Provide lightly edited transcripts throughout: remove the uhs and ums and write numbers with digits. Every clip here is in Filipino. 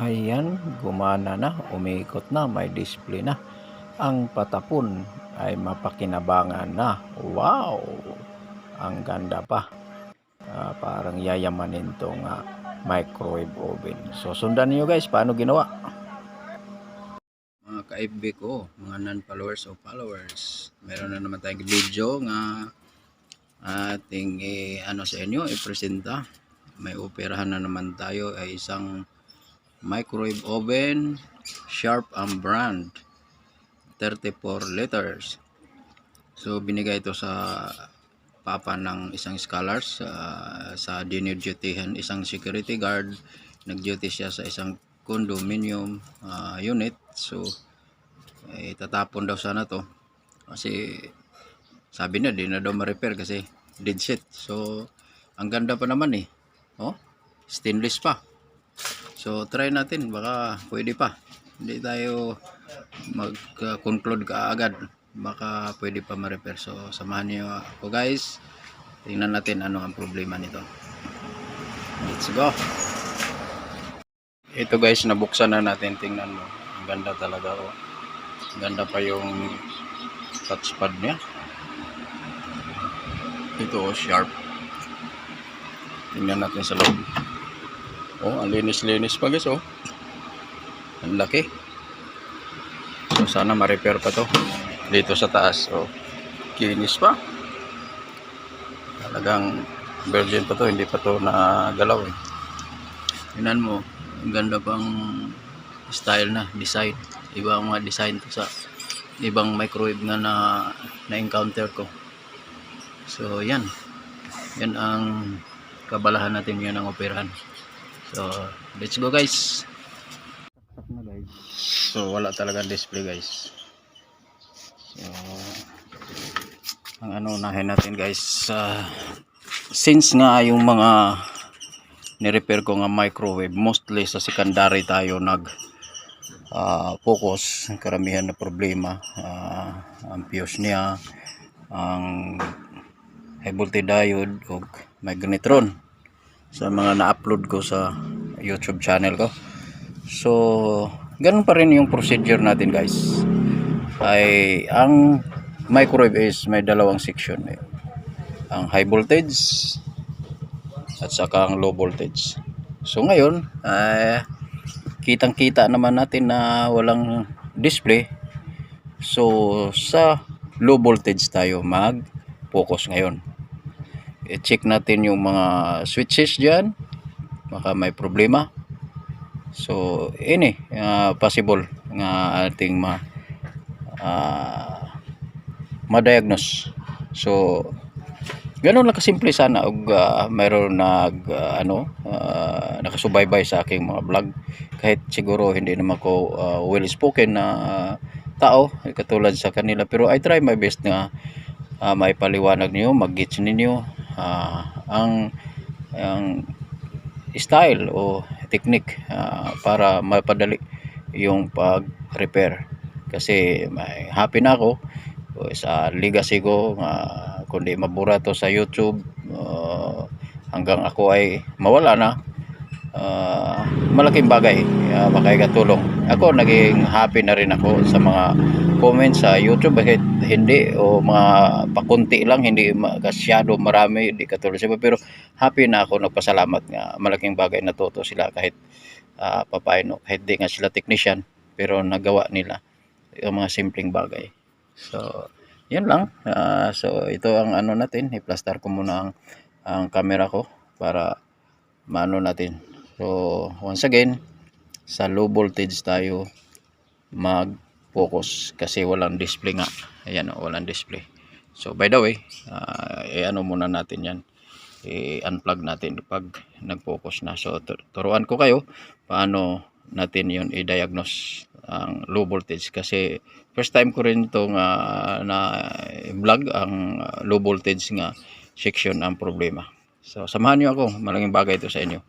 Ayan, gumana na, umiikot na, may display na. Ang patapon ay mapakinabangan na. Wow! Ang ganda pa. Parang yayamanin tong microwave oven. So sundan niyo guys, paano ginawa? Mga ka-FB ko, mga non-followers o followers, meron na naman tayong video nga ating ano sa inyo, ipresenta. May operahan na naman tayo ay isang microwave oven, Sharp ang brand, 34 liters. So binigay ito sa papa ng isang scholars sa dinner-dutyhan, isang security guard. Nag-duty siya sa isang condominium unit. So itatapon daw sana to kasi sabi na di na daw ma-repair kasi dead set. So ang ganda pa naman oh, stainless pa. So try natin, baka pwede pa. Hindi tayo mag-conclude kaagad, baka pwede pa ma-repair. So samahan niyo ako guys, tingnan natin ano ang problema nito. Let's go. Ito guys, nabuksan na natin. Tingnan mo, ang ganda talaga. Ang ganda pa yung touchpad niya. Ito sharp. Tingnan natin sa loob. Ang linis-linis pa guys. Ang laki. So sana ma-repair pa to dito sa taas. Kinis pa. Talagang virgin pa to, hindi pa to nagalaw Tingnan mo, ang ganda pang style na design. Iba ang mga design to sa ibang microwave nga na encounter ko. So yan ang kabalahan natin, yan ang operahan. So let's go guys. So wala talaga display guys. So ang unahin natin guys, since nga yung mga ni-repair ko nga microwave, mostly sa secondary tayo focus. Karamihan na problema, ang fuse niya, ang high voltage diode o magnetron sa mga na-upload ko sa YouTube channel ko. So ganun pa rin yung procedure natin guys. Ay ang microwave is may dalawang section, ang high voltage at saka ang low voltage. So ngayon kitang kita naman natin na walang display. So sa low voltage tayo mag focus ngayon. I-check natin yung mga switches dyan, baka may problema. So possible nga ating ma-diagnose. So ganun lang kasimple sana og mayroon nakasubaybay sa aking mga vlog. Kahit siguro hindi naman ko well spoken na tao katulad sa kanila, pero I try my best na maipaliwanag niyo, mag-gets ninyo ang style o technique para mapadali yung pag-repair. Kasi may happy na ako sa legacy ko, kundi mabura to sa YouTube hanggang ako ay mawala na, malaking bagay, makakatulong. Ako naging happy na rin ako sa mga comments sa YouTube, kahit hindi o mga pakunti lang, hindi masyado marami, hindi katulad sa iba, pero happy na ako, nagpasalamat nga malaking bagay, natuto sila kahit papaano, kahit di nga sila technician, pero nagawa nila yung mga simpleng bagay. So yan lang. So ito ang natin, i-plaster ko muna ang camera ko para maano natin. So once again, sa low voltage tayo mag-focus kasi walang display nga. Ayan walang display. So by the way, muna natin yan. I-unplug natin pag nag-focus na. So turuan ko kayo paano natin yon i-diagnose ang low voltage, kasi first time ko rin itong na vlog ang low voltage nga section ang problema. So samahan nyo ako, malaking bagay ito sa inyo.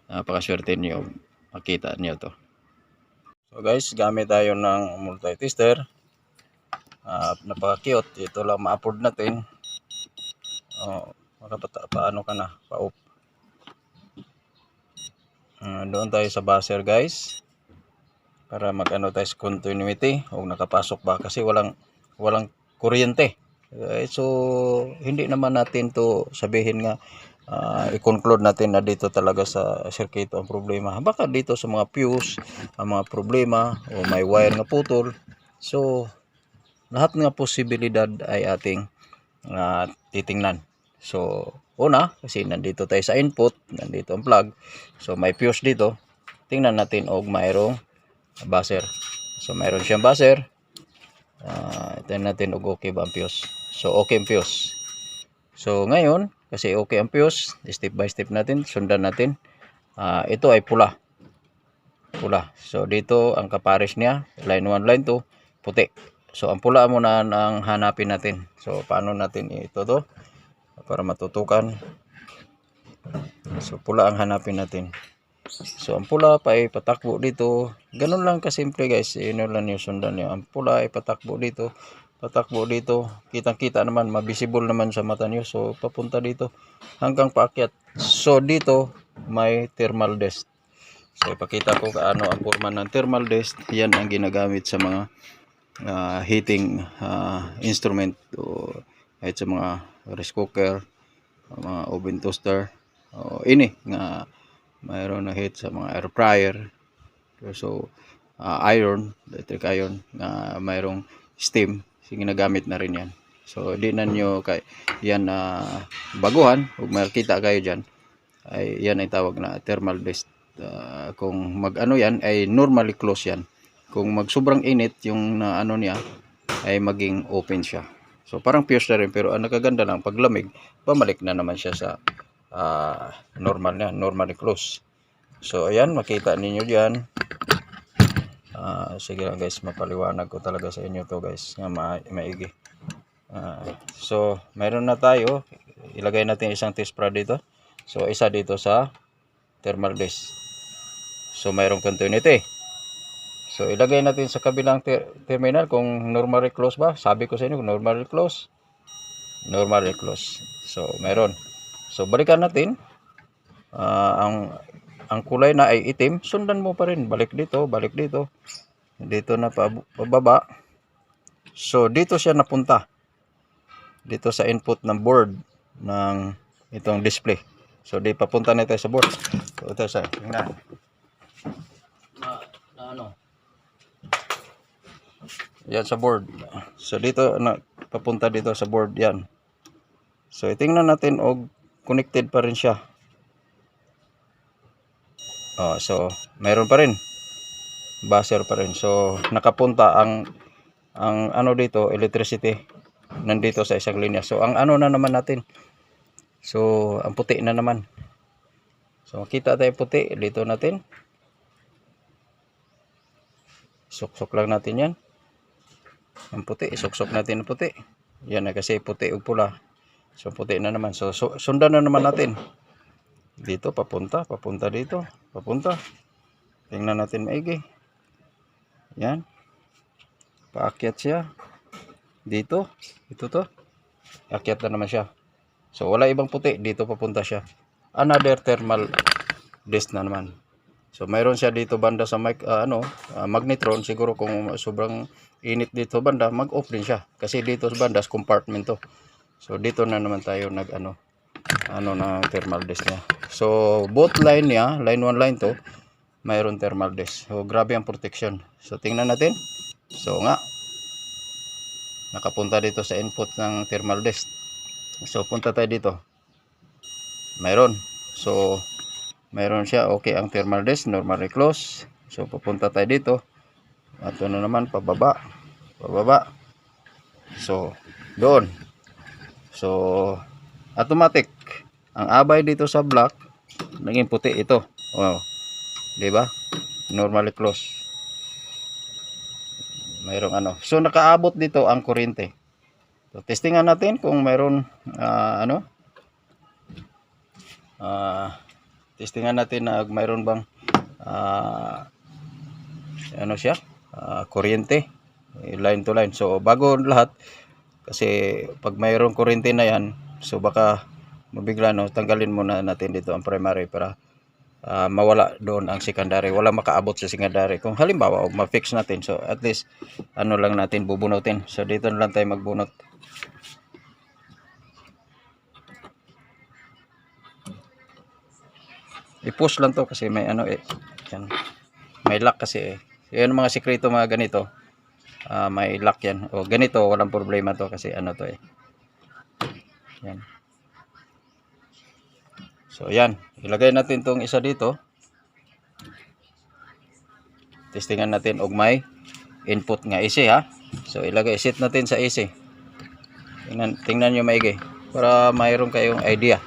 Napakaswerte nyo makita nyo to. So guys, gamit tayo ng multi-tester. Napaka-cute. Ito lang ma-upload natin. Paano ka na? Pa-off. Doon tayo sa buzzer guys. para mag-ano tayo sa continuity o nakapasok ba kasi walang kuryente. So hindi naman natin to sabihin nga i-conclude natin na dito talaga sa circuito ang problema. Baka dito sa mga fuse ang mga problema o may wire nga putol. So lahat ng posibilidad ay ating titingnan. So una, kasi nandito tayo sa input, nandito ang plug. So may fuse dito. Tingnan natin og mayroong buzzer. So mayroon siyang buzzer. Tingnan natin og okay ba ang fuse. So okay ang fuse. So ngayon, kasi okay ang fuse, step by step natin, sundan natin. Ito ay pula. So dito ang kapares niya, line 1, line 2, puti. So ang pula muna ang hanapin natin. So paano natin ito to para matutukan. So pula ang hanapin natin. So ang pula pa ay patakbo dito. Ganun lang kasimple guys. Yun lang yung sundan niyo. Ang pula ay patakbo dito. Kitang-kita naman, mabisible naman sa mata niyo. So papunta dito hanggang paakyat. So dito may thermal test. So ipakita ko kaano ang forma ng thermal test. Yan ang ginagamit sa mga heating instrument o kahit sa mga rice cooker, mga oven toaster o ini nga mayroon na heat sa mga air fryer. So iron, electric iron na mayroong steam, ginagamit na rin yan. So di na nyo yan baguhan kung makita kayo dyan ay yan ay tawag na thermal test. Kung mag-ano yan ay normally close yan. Kung mag sobrang init yung ano niya ay maging open siya. So parang fuse na rin pero ang nakaganda lang pag lamig bumalik na naman siya sa normal niya, normally close. So ayan, makita ninyo diyan. Sige lang guys, mapaliwanag ko talaga sa inyo to guys nga maigi. So meron na tayo, ilagay natin isang test prod dito. So isa dito sa thermal test. So mayroong continuity. So ilagay natin sa kabilang terminal kung normally close ba. Sabi ko sa inyo kung normally close. So meron. So balikan natin. Ang kulay na ay itim, sundan mo pa rin. Balik dito. Dito na pababa. So dito siya napunta. Dito sa input ng board ng itong display. So di papunta na tayo sa board. So ito sa tingnan. Ano? Yan sa board. So dito papunta dito sa board yan. So itingnan natin og connected pa rin siya. So mayroon pa rin. Buzzer pa rin. So nakapunta ang ano dito, electricity nandito sa isang linya. So ang ano na naman natin. So ang puti na naman. So makita tayo puti dito natin. Suksok lang natin yan. Ang puti, isuksok natin ang puti. Yan na kasi puti o pula. So puti na naman. So sundan na naman natin. Dito papunta dito, papunta. Tingnan natin maigi. Yan. Paakyat siya. Dito, ito to. Akyat na naman siya. So wala ibang puti, dito papunta siya. Another thermal test na naman. So mayroon siya dito banda sa magnetron. Siguro kung sobrang init dito banda, mag-off din siya. Kasi dito sa banda, compartment to. So dito na naman tayo ng thermal test niya. So both line niya, line 1, line 2, mayroon thermal test. So grabe ang protection. So tingnan natin. So nga, nakapunta dito sa input ng thermal test. So punta tayo dito. Mayroon. So mayroon siya, okay ang thermal test, normally close. So pupunta tayo dito. At na naman pababa. So doon. So automatic ang abay dito sa black naging puti ito. Wow. 'Di ba? Normally close. Mayroong ano. So nakaabot dito ang kuryente. So testingan natin kung mayroon testingan natin na mayroon bang kuryente line to line. So bago lahat kasi pag mayroong kuryente na yan, so baka mabigla tanggalin muna natin dito ang primary para mawala doon ang secondary, wala makaabot sa secondary. Kung halimbawa ma-fix natin, so at least ano lang natin bubunutin. So dito na lang tayo magbunot. I-push lang to kasi may ano yan. May lock kasi yan mga sikreto mga ganito. May lock yan. O ganito walang problema to kasi ano to yan. So yan, ilagay natin tong isa dito. Testingan natin og may input nga AC ha. So ilagay, set natin sa AC. Tingnan nyo maigi para mayroon kayong idea.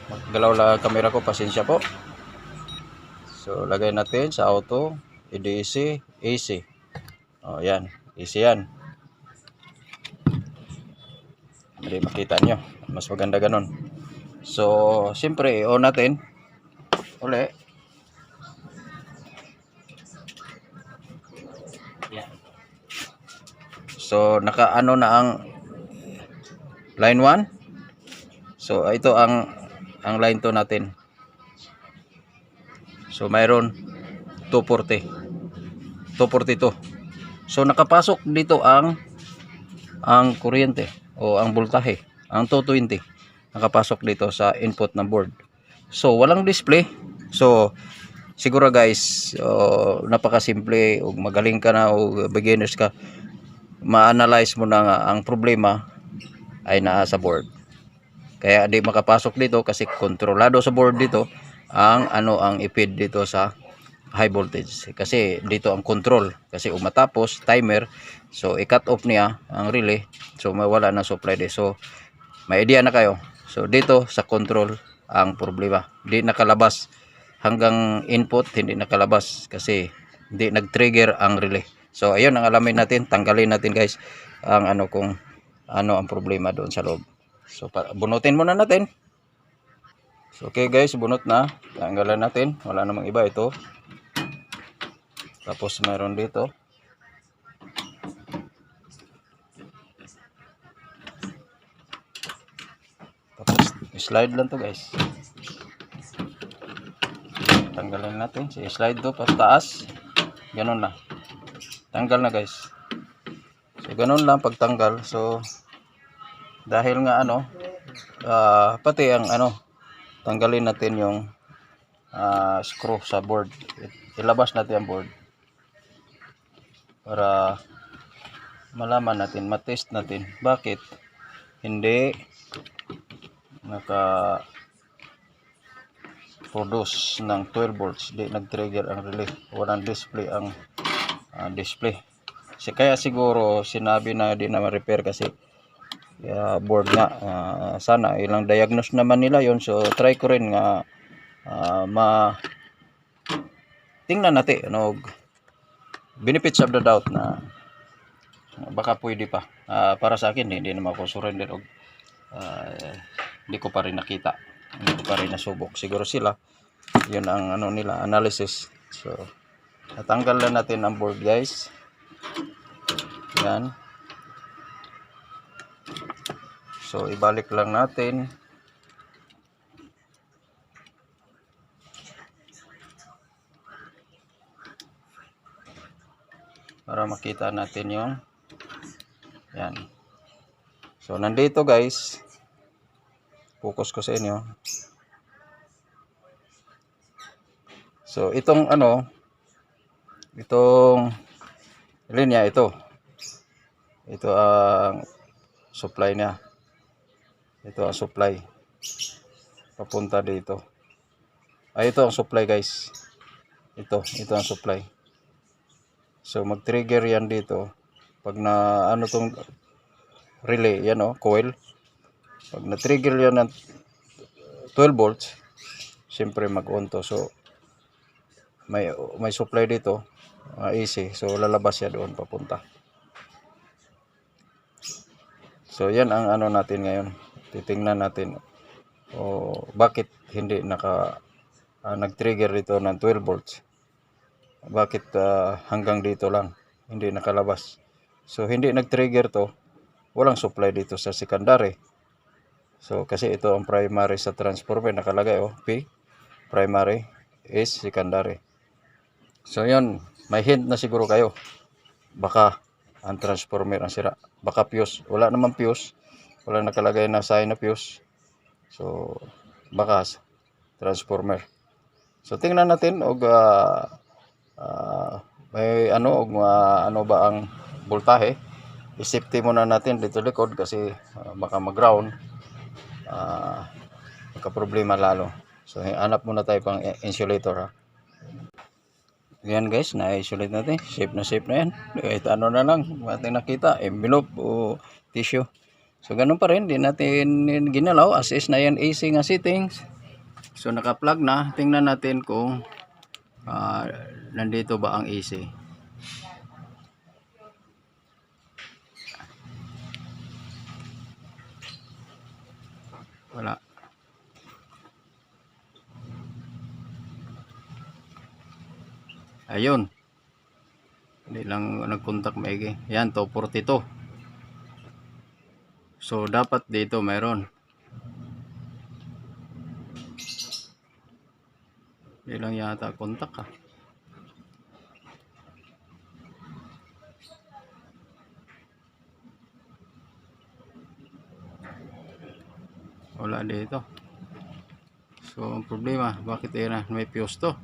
Maggalaw lang ang camera ko, pasensya po. So lagay natin sa auto, EDC, AC. O yan, AC yan. Hindi makita nyo, mas maganda ganon. So siyempre i-on natin uli. So naka-ano na ang line 1. So ito ang line 2 natin. So mayroon 240, 242. So nakapasok dito ang kuryente o ang voltahe, ang 220 nakapasok dito sa input ng board. So walang display. So siguro guys, napakasimple o magaling ka na o beginners ka, ma-analyze mo na nga ang problema ay naa sa board. Kaya di makapasok dito kasi kontrolado sa board dito ang ang i-feed dito sa high voltage. Kasi dito ang control. Kasi umatapos timer, so i-cut off niya ang relay. So mawala na supply dito. So may idea na kayo. So dito sa control ang problema. Di nakalabas hanggang input, hindi nakalabas kasi hindi nag-trigger ang relay. So ayun ang alamin natin, tanggalin natin guys ang kung ano ang problema doon sa loob. So bunutin muna natin. So okay guys, bunot na. Tanggalan natin. Wala namang iba ito. Tapos meron dito. Tapos slide lang to guys. Tanggalin natin. Si slide to pataas. Ganun na. Tanggal na guys. So ganun lang pagtanggal. So dahil nga pati ang tanggalin natin yung screw sa board. Ilabas natin ang board para malaman natin, matest natin bakit hindi naka produce ng 12 volts, di nag-trigger ang relay, walang display ang display. Kaya siguro sinabi na di na ma-repair kasi board nga. Sana ilang diagnose naman nila yon. So try ko rin nga tingnan natin benefits of the doubt na baka pwede pa. Para sa akin hindi naman ako surrender hindi ko pa rin nakita, hindi ko pa rin nasubok. Siguro sila yun ang nila analysis. So natanggal na natin ang board guys. Yan. So ibalik lang natin. Para makita natin yung yan. So nandito guys. Focus ko sa inyo. So itong itong linya ito ang supply niya. Ito ang supply papunta dito. Ito ang supply guys. Ito ang supply. So mag-trigger yan dito pag na tong relay yan coil. Pag na-trigger yan ng 12 volts, siyempre mag-on to. So may supply dito, AC. So lalabas siya doon papunta. So yan ang natin ngayon. Titingnan natin bakit hindi nag-trigger dito ng 12 volts. Bakit hanggang dito lang hindi nakalabas. So hindi nag-trigger to, walang supply dito sa secondary. So kasi ito ang primary sa transformer, nakalagay P primary. is secondary. So yun, may hint na siguro kayo. Baka ang transformer ang sira. Baka fuse. Wala naman fuse. Wala nakalagay na sign na fuse. So baka transformer. So tingnan natin og may ano og ano ba ang voltahe. I-safety muna natin dito likod kasi baka mag-ground. Magka-problema lalo. So hanap muna tayo pang insulator ha. Yan guys, na-isolate natin. Safe na yan. Kahit ano na lang, ating nakita, envelope o tissue. So ganun pa rin, di natin ginalaw. As is na yan AC nga settings. So naka-plug na. Tingnan natin kung nandito ba ang AC. Wala. Ayun. Hindi lang nag-contact maigi. Yan, 242. So, dapat dito mayroon. Hindi lang yata contact ha. Wala dito. So, ang problema, bakit may fuse to?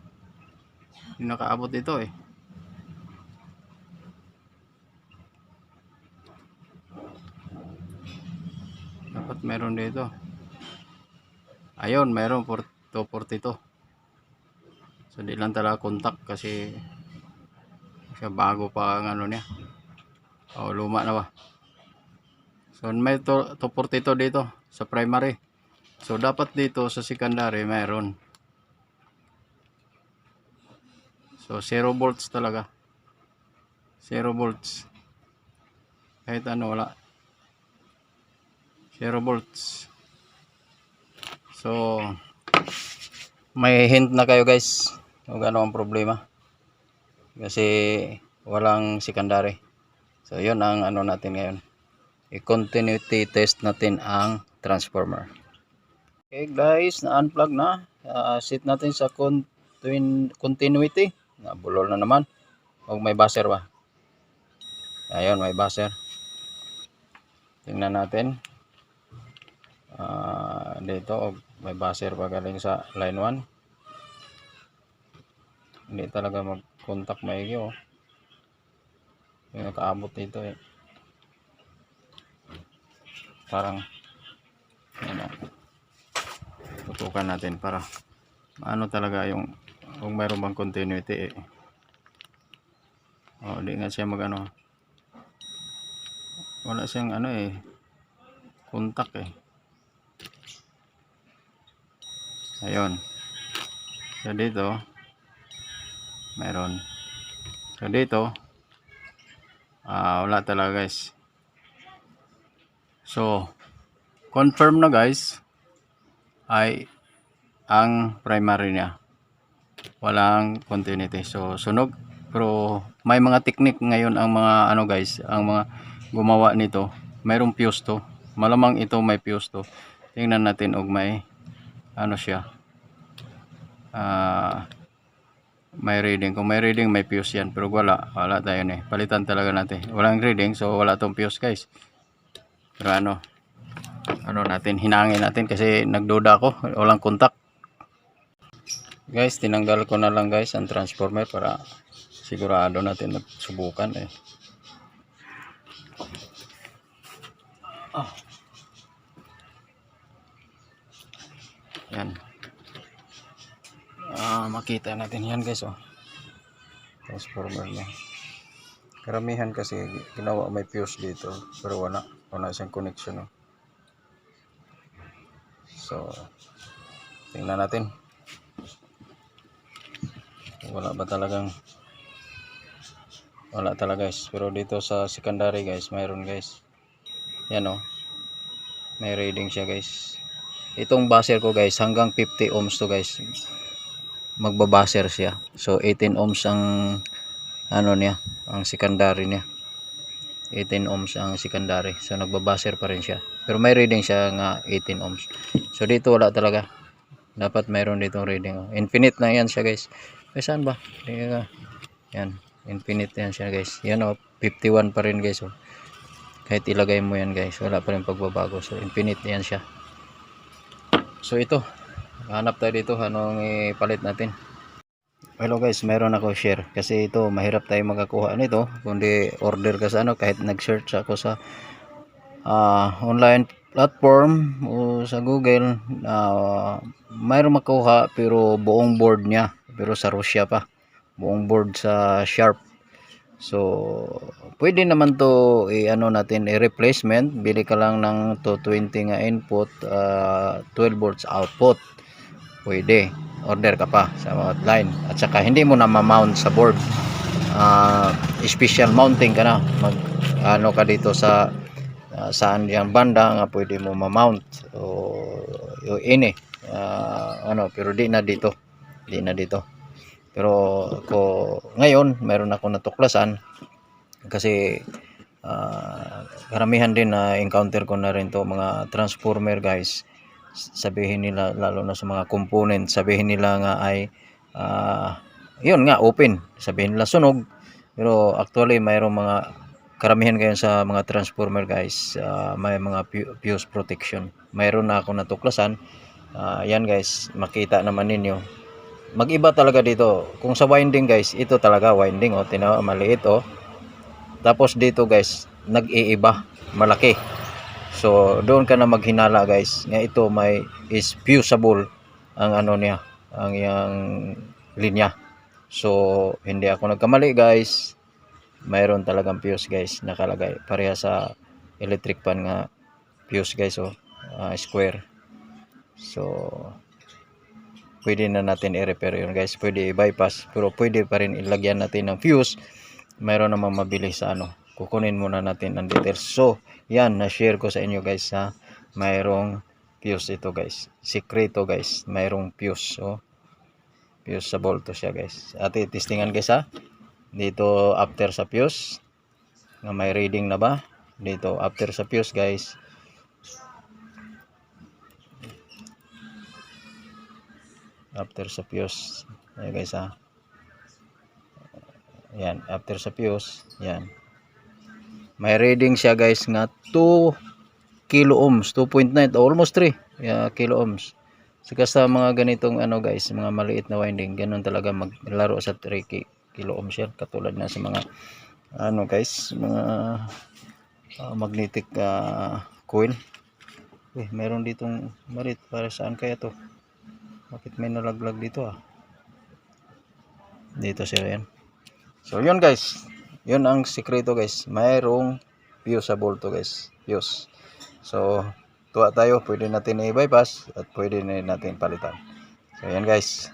Hindi nakaabot dito eh. Dapat meron dito. Ayun, meron 242. So di lang talaga contact kasi bago pa ang ano niya. O luma na ba. So may 242 dito sa primary. So dapat dito sa secondary meron. So 0 volts talaga. 0 volts. Kahit ano wala. 0 volts. So may hint na kayo guys kung ano ang problema. Kasi walang secondary. So yun ang ano natin ngayon. I-continuity test natin ang transformer. Okay guys, na-unplug na. Set natin sa continuity. Nabulol na naman. O may buzzer ba? Ayun, may buzzer. Tingnan natin. Dito, may buzzer pa galing sa line 1. Hindi talaga mag-contact maigi oh. Yung nakaabot dito eh. Parang ano, tutukan natin para ano talaga yung kung mayroon bang continuity eh. Oh, di nga siya magano. Wala siyang ano eh. Contact eh. Ayun. So dito mayroon. So dito wala talaga guys. So confirm na guys ay ang primary niya walang continuity. So sunog. Pero may mga technique ngayon ang mga ano guys, ang mga gumawa nito, mayroong fuse to. Malamang ito may fuse to. Tingnan natin og may ano siya. May reading. Kung may reading may fuse yan. Pero wala tayo eh. Palitan talaga natin. Walang reading so wala tong fuse guys. Pero ano natin, hinangin natin kasi nagduda ako. Walang contact. Guys, tinanggal ko na lang guys ang transformer para sigurado natin magsubukan eh. Yan. Makita natin yan guys oh. Transformer niya. Karamihan kasi ginawa may fuse dito pero wala siyang connection oh. So tingnan natin. Wala talaga guys. Pero dito sa secondary guys, mayroon guys. Yan oh. May reading siya guys. Itong buzzer ko guys, hanggang 50 ohms to guys. Magbabuzzer siya. So 18 ohms ang ano niya, ang secondary niya. 18 ohms ang secondary. So nagbabuzzer pa rin siya. Pero may reading siya nga 18 ohms. So dito wala talaga. dapat mayroon ditong reading. Oh. Infinite na yan siya guys. Eh, saan ba? Yan, infinite yan siya guys. Yan oh, 51 pa rin guys. Oh. Kahit ilagay mo yan guys, wala pa rin pagbabago. So infinite yan siya. So ito, hanap tayo dito, anong ipalit natin. Hello guys, mayroon ako share kasi ito mahirap tayo makakuha nito kundi order ka sa ano, kahit nag-search ako sa online platform o sa Google, mayroon makuha pero buong board niya, pero sa Russia pa, buong board sa Sharp. So pwede naman to ano natin, replacement, bili ka lang ng 220 nga input, 12 volts output, pwede order ka pa sa outline, at saka hindi mo na ma-mount sa board, special mounting ka na, mag ano ka dito sa saan yung banda nga pwede mo ma-mount o ini ano, pero di na dito, pero ko ngayon mayroon ako natuklasan kasi karamihan din na encounter ko na rin to mga transformer guys. Sabihin nila, lalo na sa mga component, sabihin nila nga ay yun nga open, sabihin nila sunog, pero actually mayroong mga karamihan ngayon sa mga transformer guys, may mga fuse protection. Mayroon na ako natuklasan. Yan guys, makita naman ninyo, mag-iba talaga dito. Kung sa winding guys, ito talaga winding, oh, tinawa maliit, oh. Tapos dito guys, nag-iiba, malaki. So doon ka na maghinala guys, nga ito may is fusible ang ano niya, ang yang linya. So hindi ako nagkamali guys, mayroon talagang fuse guys nakalagay, pareha sa electric pan nga fuse guys, oh, square. So pwede na natin i-repair yun guys, pwede i-bypass, pero pwede pa rin ilagyan natin ng fuse. Mayroon namang mabili sa ano, kukunin muna natin ang details. So yan, na-share ko sa inyo guys, ha, mayroong fuse ito guys, sikreto guys, mayroong fuse. So fuseable to siya guys, at testingan guys, ha, dito after sa fuse nga may reading na ba dito after sa fuse guys. After sa fuse, ayan guys, ha, yan after sa fuse, yan may reading siya guys nga 2 kilo ohms, 2.9, almost 3 kilo ohms. Saka sa mga ganitong ano guys, mga maliit na winding, ganun talaga maglaro sa 3 kilo ohms yan, katulad na sa mga ano guys, mga magnetic coil. Meron ditong marit, para saan kaya to, bakit may nalaglag dito, dito siya yan. So yun guys, yun ang sikreto guys, mayroong fuseable to guys, fuse. So tuwa tayo, pwede natin i-bypass at pwede natin palitan. So yan guys.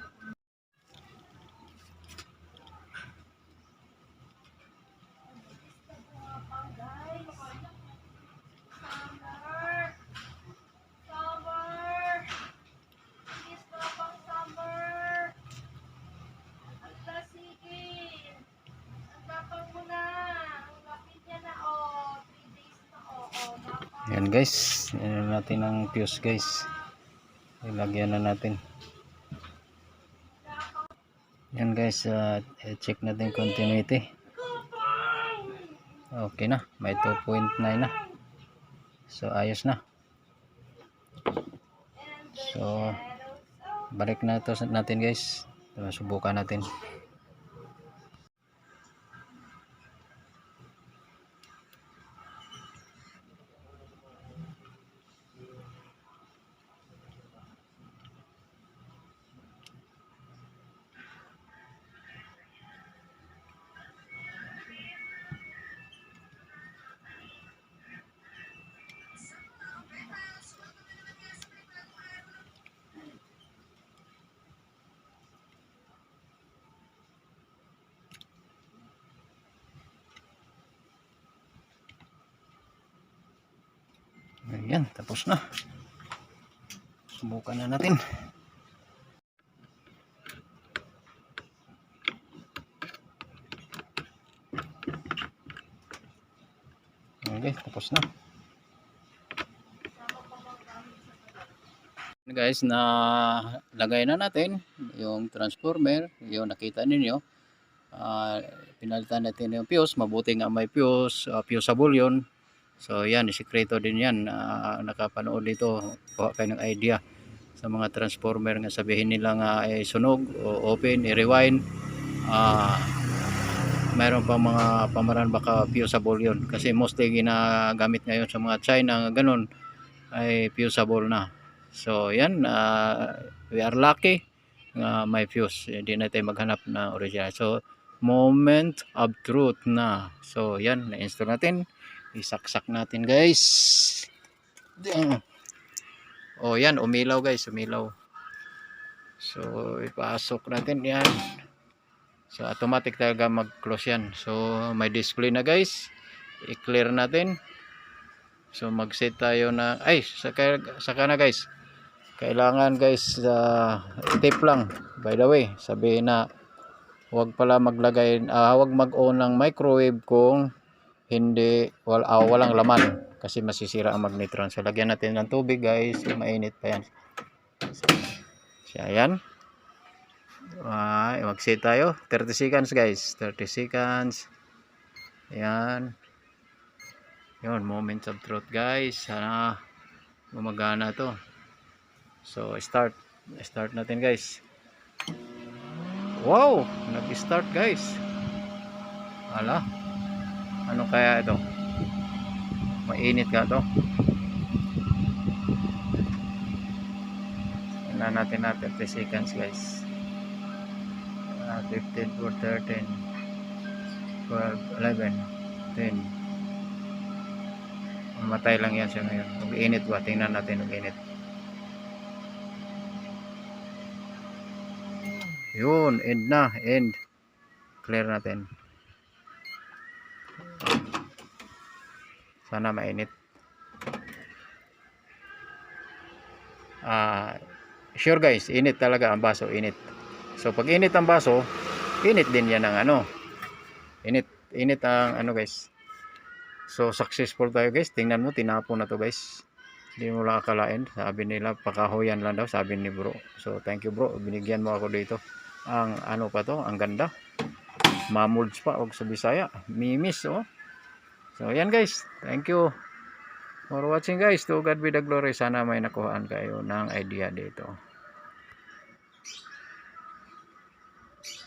Yan guys, yan natin ang fuse guys, ilagyan na natin. Yan guys, check natin continuity. Okay na, may 2.9 na, so ayos na. So balik na ito natin guys, subukan natin. Ayan, tapos na. Subukan na natin. Okay, tapos na. guys, na lagay na natin yung transformer, yung nakita ninyo. Pinalitan natin yung fuse, mabuti nga may fuse, fuseable yun. So yan, sikreto din yan. Nakapanood dito, kuha kayo ng idea sa mga transformer nga sabihin nila nga ay sunog o open, i-rewind. Mayroon pa mga pamaraan baka fuseable yun, kasi mostly ginagamit ngayon sa mga China ganun ay fuseable na. So yan, we are lucky nga may fuse, hindi natin maghanap na original. So moment of truth na. So yan, na-install natin, isaksak natin guys. Oh yan, umilaw guys, umilaw. So ipasok natin yan. So automatic talaga mag-close yan. So may display na guys, i-clear natin. So mag-set tayo na, ay saka na guys, kailangan guys tip lang, by the way, sabihin na huwag pala maglagay, huwag mag-on ng microwave kung hindi walang laman, kasi masisira ang magnetron. So lagyan natin ng tubig guys, mainit pa yan. So ayan, mag-set tayo 30 seconds guys, 30 seconds. Ayan, yun, moment of truth guys. Sana gumagana to. So start natin guys. Wow, nag-start guys. Ala, ano kaya ito? Mainit ka to. Tingnan natin na 30 seconds guys. 15 for 13 12 11 10. Mamatay lang yan siya ngayon. Mag-init ba? Tingnan natin, mag-init. Yun, end na, end. Clear natin. Sana mainit. Sure guys, init talaga ang baso, init. So pag init ang baso, init din yan ang ano. Init ang ano guys. So successful tayo guys. Tingnan mo, tinapon na to guys. Hindi mo lang akalain. Sabi nila pakahoyan lang daw, sabi ni bro. So thank you bro, binigyan mo ako dito. Ang ano pa to, ang ganda. Mamulds pa, og sa Bisaya, mimis oh. So yan guys, thank you for watching guys. To God be the glory. Sana may nakuhaan kayo ng idea dito.